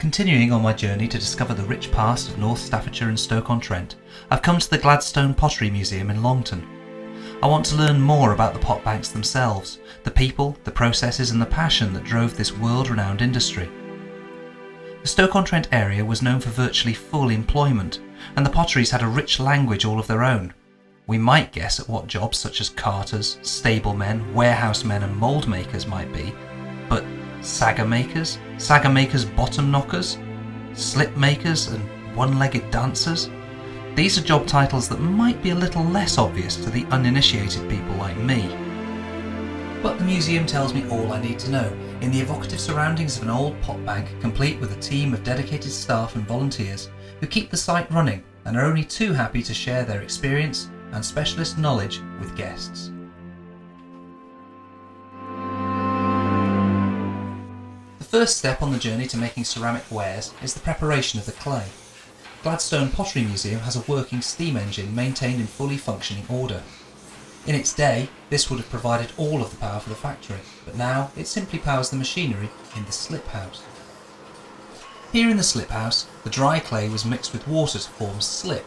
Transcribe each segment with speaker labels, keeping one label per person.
Speaker 1: Continuing on my journey to discover the rich past of North Staffordshire and Stoke-on-Trent, I've come to the Gladstone Pottery Museum in Longton. I want to learn more about the pot banks themselves, the people, the processes and the passion that drove this world-renowned industry. The Stoke-on-Trent area was known for virtually full employment, and the Potteries had a rich language all of their own. We might guess at what jobs such as carters, stablemen, warehousemen and mould makers might be, but sagger makers bottom knockers, slip makers and one-legged dancers? These are job titles that might be a little less obvious to the uninitiated people like me. But the museum tells me all I need to know in the evocative surroundings of an old pot bank, complete with a team of dedicated staff and volunteers who keep the site running and are only too happy to share their experience and specialist knowledge with guests. The first step on the journey to making ceramic wares is the preparation of the clay. Gladstone Pottery Museum has a working steam engine maintained in fully functioning order. In its day, this would have provided all of the power for the factory, but now it simply powers the machinery in the slip house. Here in the slip house, the dry clay was mixed with water to form slip.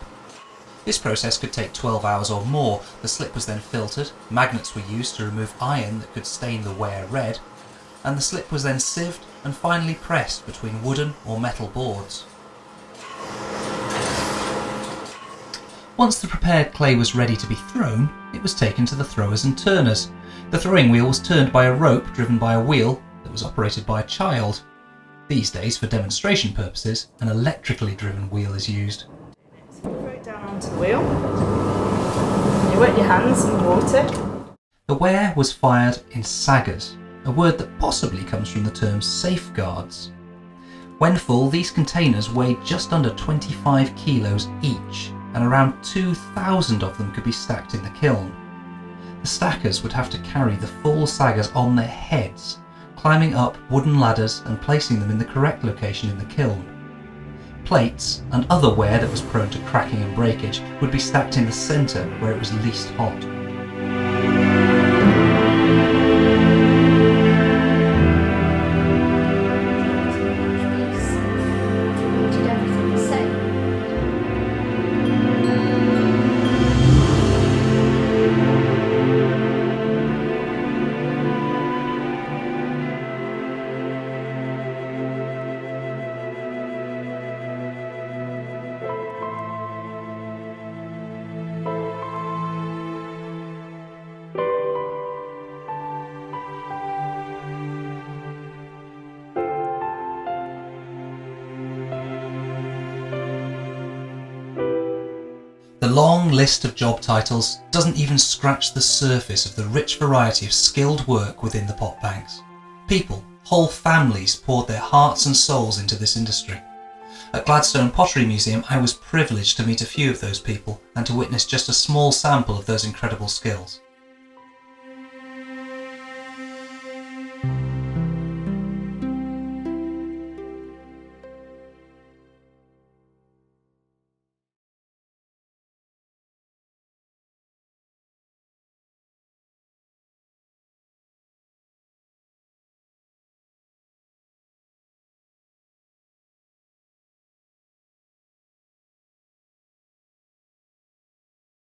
Speaker 1: This process could take 12 hours or more. The slip was then filtered, magnets were used to remove iron that could stain the ware red, and the slip was then sieved and finally pressed between wooden or metal boards. Once the prepared clay was ready to be thrown, it was taken to the throwers and turners. The throwing wheel was turned by a rope driven by a wheel that was operated by a child. These days, for demonstration purposes, an electrically driven wheel is used.
Speaker 2: So you throw it down onto the wheel, you wet your hands in water.
Speaker 1: The ware was fired in saggers, a word that possibly comes from the term safeguards. When full, these containers weighed just under 25 kilos each, and around 2,000 of them could be stacked in the kiln. The stackers would have to carry the full saggers on their heads, climbing up wooden ladders and placing them in the correct location in the kiln. Plates and other ware that was prone to cracking and breakage would be stacked in the centre where it was least hot. The long list of job titles doesn't even scratch the surface of the rich variety of skilled work within the pot banks. People, whole families poured their hearts and souls into this industry. At Gladstone Pottery Museum, I was privileged to meet a few of those people and to witness just a small sample of those incredible skills.